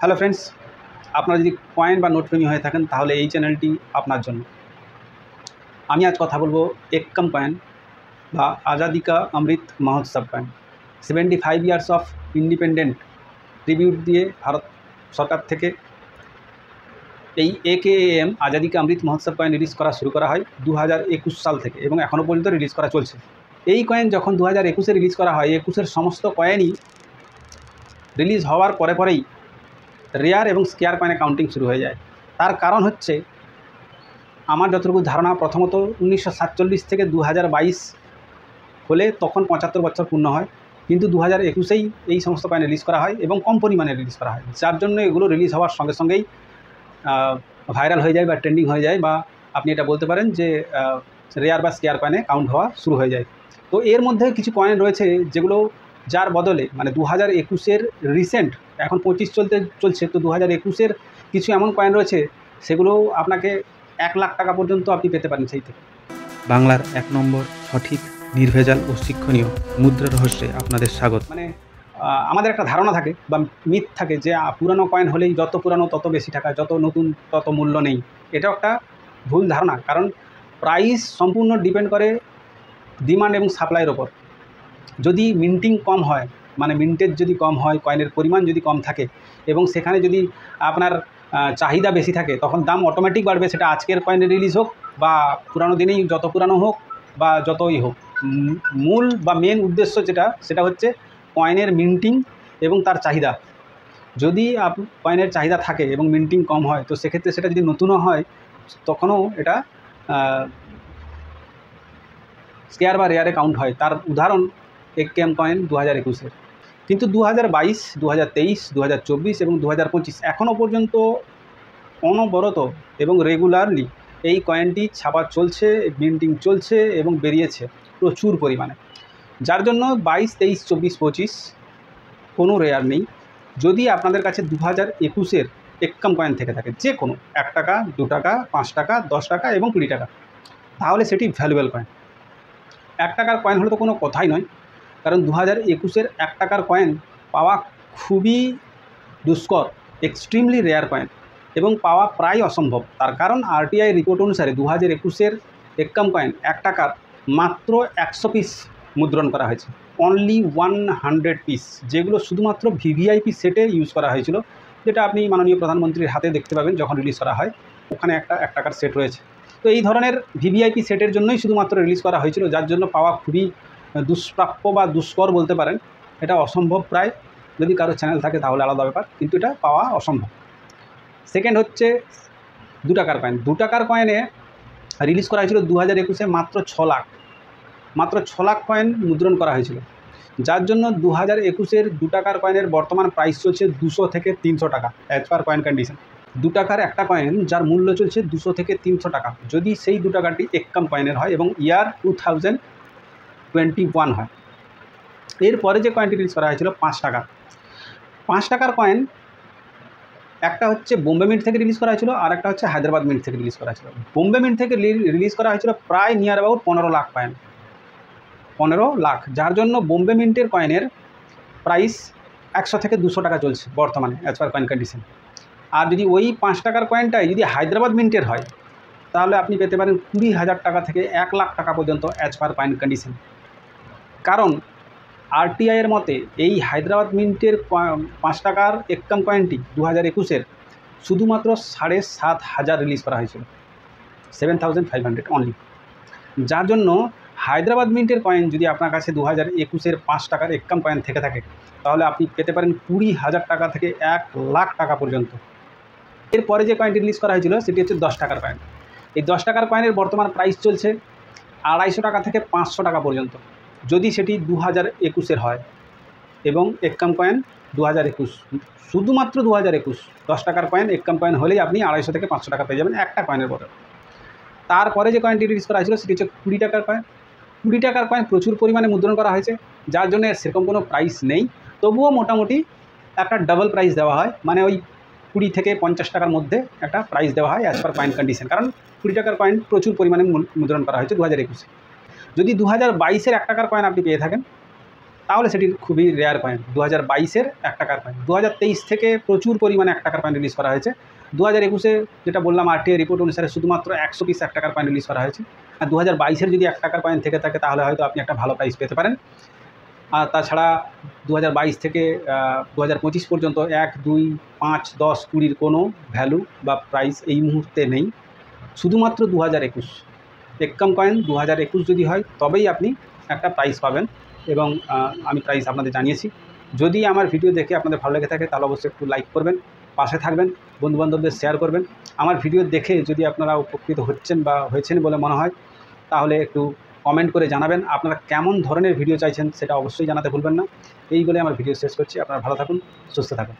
Hello friends, আপনারা যদি coin বা নোট প্রেমী হয়ে থাকেন তাহলে এই চ্যানেলটি আপনার জন্য। আমি আজ কথা বলবো একম কয়েন বা Azadi ka Amrit Mahotsav coin. 75 years of independent tribute দিয়ে ভারত সরকার থেকে এই AKAM Azadi ka Amrit Mahotsav coin release করা শুরু করা হয় 2021 সাল থেকে এবং এখনও পর্যন্ত রিলিজ করা চলছে। এই কয়েন যখন 2021-এ রিলিজ করা হয়, 21-এর সমস্ত কয়েনই রিলিজ হওয়ার পরেই রেয়ার এবং স্কেয়ার কয়েনে কাউন্টিং শুরু হয়ে যায়। তার কারণ হচ্ছে, আমার যতটুকু ধারণা, প্রথমত 1947 থেকে 2022 হলে তখন 75 বছর পূর্ণ হয়, কিন্তু 2021-এই এই সমস্ত কয়েন রিলিজ করা হয় এবং কম পরিমাণে রিলিজ করা হয়, যার জন্য এগুলো রিলিজ হওয়ার সঙ্গে সঙ্গেই ভাইরাল হয়ে যায় বা ট্রেন্ডিং হয়ে যায়, বা আপনি এটা বলতে পারেন যে রেয়ার বা স্কেয়ার কয়েনে কাউন্ট হওয়া শুরু হয়ে যায়। তো এর মধ্যে কিছু কয়েন রয়েছে যেগুলো যার বদলে, মানে 2021-এর রিসেন্ট, এখন 25 চলছে, তো 2021-এর কিছু এমন কয়েন রয়েছে সেগুলো আপনাকে 1 লাখ টাকা পর্যন্ত আপনি পেতে পারেন সেই থেকে। বাংলার 1 নম্বর সঠিক, নির্ভেজাল ও শিক্ষণীয় মুদ্রা রহস্যে আপনাদের স্বাগত। মানে আমাদের একটা ধারণা থাকে বা মিথ থাকে যে পুরানো কয়েন হলেই যত পুরানো তত বেশি টাকা, যত নতুন তত মূল্য নেই। এটাও একটা ভুল ধারণা, কারণ প্রাইস সম্পূর্ণ ডিপেন্ড করে ডিমান্ড এবং সাপ্লাইয়ের ওপর। যদি মিন্টিং কম হয়, মানে মিন্টেজ যদি কম হয়, কয়েনের পরিমাণ যদি কম থাকে এবং সেখানে যদি আপনার চাহিদা বেশি থাকে, তখন দাম অটোমেটিক বাড়বে। সেটা আজকের কয়েনে রিলিজ হোক বা পুরানো দিনেই যত পুরানো হোক বা যতই হোক, মূল বা মেন উদ্দেশ্য সেটা হচ্ছে কয়েনের মিন্টিং এবং তার চাহিদা। যদি কয়েনের চাহিদা থাকে এবং মিন্টিং কম হয়, তো সেক্ষেত্রে সেটা যদি নতুনও হয় তখনও এটা স্কেয়ার বা রেয়ারে কাউন্ট হয়। তার উদাহরণ AKM কয়েন 2021-এর। কিন্তু 2022, 2023, 2024 এবং 2025 এখনও পর্যন্ত অনবরত এবং রেগুলারলি এই কয়েনটি ছাপা চলছে, মিন্টিং চলছে এবং বেরিয়েছে প্রচুর পরিমাণে, যার জন্য 22, 23, 24, 25 কোনো রেয়ার নেই। যদি আপনাদের কাছে 2021-এর একম কয়েন থেকে থাকে, যে কোনো 1 টাকা, 2 টাকা, 5 টাকা, 10 টাকা এবং 20 টাকা, তাহলে সেটি ভ্যালুয়েবল কয়েন। 1 টাকার কয়েন হলে তো কোনো কথাই নয়, কারণ 2021-এর 1 টাকার কয়েন পাওয়া খুবই দুষ্কর, এক্সট্রিমলি রেয়ার কয়েন, এবং পাওয়া প্রায় অসম্ভব। তার কারণ RTI রিপোর্ট অনুসারে 2021-এর একম কয়েন 1 টাকার মাত্র 100 পিস মুদ্রণ করা হয়েছে, অনলি 100 পিস, যেগুলো শুধুমাত্র VVIP সেটে ইউজ করা হয়েছিল, যেটা আপনি মাননীয় প্রধানমন্ত্রীর হাতে দেখতে পাবেন যখন রিলিজ করা হয়। ওখানে একটা 1 টাকার সেট রয়েছে। তো এই ধরনের VVIP সেটের জন্যই শুধুমাত্র রিলিজ করা হয়েছিল, যার জন্য পাওয়া খুবই দুষ্প্রাপ্য বা দুষ্কর বলতে পারেন। এটা অসম্ভব প্রায়, যদি কারো চ্যানেল থাকে তাহলে আলাদা ব্যাপার, কিন্তু এটা পাওয়া অসম্ভব। সেকেন্ড হচ্ছে 2 টাকার কয়েন। 2 টাকার কয়েনে রিলিজ করা হয়েছিল 2021-এ মাত্র 6 লাখ, মাত্র 6 লাখ কয়েন মুদ্রণ করা হয়েছিল, যার জন্য 2021-এর 2 টাকার কয়েনের বর্তমান প্রাইস চলছে 200 থেকে 300 টাকা অ্যাজ পার কয়েন কন্ডিশন। 2 টাকার একটা কয়েন যার মূল্য চলছে 200 থেকে 300 টাকা, যদি সেই 2 টাকাটি একম কয়েনের হয় এবং ইয়ার 2021 হয়। এরপরে যে কয়েনটি রিলিজ করা হয়েছিল 5 টাকা। 5 টাকার কয়েন, একটা হচ্ছে বোম্বে মিন্ট থেকে রিলিজ করা হয়েছিল, আর একটা হচ্ছে হায়দ্রাবাদ মিন্ট থেকে রিলিজ করা হয়েছিল। বোম্বে মিন্ট থেকে রিলিজ করা হয়েছিল প্রায় near about 15 lakh coin, 15 lakh, যার জন্য বোম্বে মিন্টের কয়েনের প্রাইস 100 থেকে 200 টাকা চলছে বর্তমানে অ্যাজ পার কয়েন কন্ডিশন। আর যদি ওই 5 টাকার কয়েনটাই যদি হায়দ্রাবাদ মিন্টের হয়, তাহলে আপনি পেতে পারেন 20,000 টাকা থেকে 1 লাখ টাকা পর্যন্ত অ্যাজ পার কয়েন কন্ডিশন। কারণ RTI-এর মতে এই হায়দ্রাবাদ মিন্টের 5 টাকার একম কয়েনটি 2021-এর শুধুমাত্র 7,500 রিলিজ করা হয়েছিল, 7,500 অনলি, যার জন্য হায়দ্রাবাদ মিন্টের কয়েন যদি আপনার কাছে 2021-এর 5 টাকার একম কয়েন থেকে থাকে, তাহলে আপনি পেতে পারেন 20,000 টাকা থেকে 1 লাখ টাকা পর্যন্ত। এরপরে যে কয়েনটি রিলিজ করা হয়েছিল সেটি হচ্ছে 10 টাকার কয়েন। এই 10 টাকার কয়েনের বর্তমান প্রাইস চলছে 250 টাকা থেকে 500 টাকা পর্যন্ত, যদি সেটি 2021-এর হয়, এবং একম কয়েন 2021, শুধুমাত্র 2021 10 টাকার কয়েন একম কয়েন হলেই আপনি 250 থেকে 500 টাকা পেয়ে যাবেন একটা কয়েনের বদলে। তারপরে যে কয়েনটি রিলিজ করা হয়েছিল সেটি হচ্ছে 20 টাকার কয়েন। 20 টাকার কয়েন প্রচুর পরিমাণে মুদ্রণ করা হয়েছে, যার জন্য সেরকম কোনো প্রাইস নেই, তবুও মোটামুটি একটা ডাবল প্রাইস দেওয়া হয়, মানে ওই 20 থেকে 50 টাকার মধ্যে একটা প্রাইস দেওয়া হয় অ্যাজ পার কয়েন কন্ডিশন, কারণ 20 টাকার কয়েন প্রচুর পরিমাণে মুদ্রণ করা হয়েছে 2021-এ। যদি 2022-এর 1 টাকার কয়েন আপনি পেয়ে থাকেন, তাহলে সেটি খুবই রেয়ার কয়েন। 2022-এর 1 টাকার কয়েন। 2023 থেকে প্রচুর পরিমাণে 1 টাকার কয়েন রিলিজ করা হয়েছে। 2021-এ যেটা বললাম RTI রিপোর্ট অনুসারে শুধুমাত্র 100 পিস 1 টাকার কয়েন রিলিজ করা হয়েছে। আর 2022-এর যদি 1 টাকার কয়েন থেকে থাকে তাহলে হয়তো আপনি একটা ভালো প্রাইস পেতে পারেন। আর তাছাড়া 2022 থেকে 2025 পর্যন্ত 1, 2, 5, 10, 20-র কোনো ভ্যালু বা প্রাইস এই মুহূর্তে নেই। শুধুমাত্র 2021 এক্কাম কয়েন 2021 যদি হয় তবেই আপনি একটা প্রাইস পাবেন, এবং আমি প্রাইস আপনাদের জানিয়েছি। যদি আমার ভিডিও দেখে আপনাদের ভালো লেগে থাকে তাহলে অবশ্যই একটু লাইক করবেন, পাশে থাকবেন, বন্ধুবান্ধবদের শেয়ার করবেন। আমার ভিডিও দেখে যদি আপনারা উপকৃত হচ্ছেন বা হয়েছেন বলে মনে হয় তাহলে একটু কমেন্ট করে জানাবেন। আপনারা কেমন ধরনের ভিডিও চাইছেন সেটা অবশ্যই জানাতে ভুলবেন না। এই বলে আমার ভিডিও শেষ করছি। আপনারা ভালো থাকুন, সুস্থ থাকুন।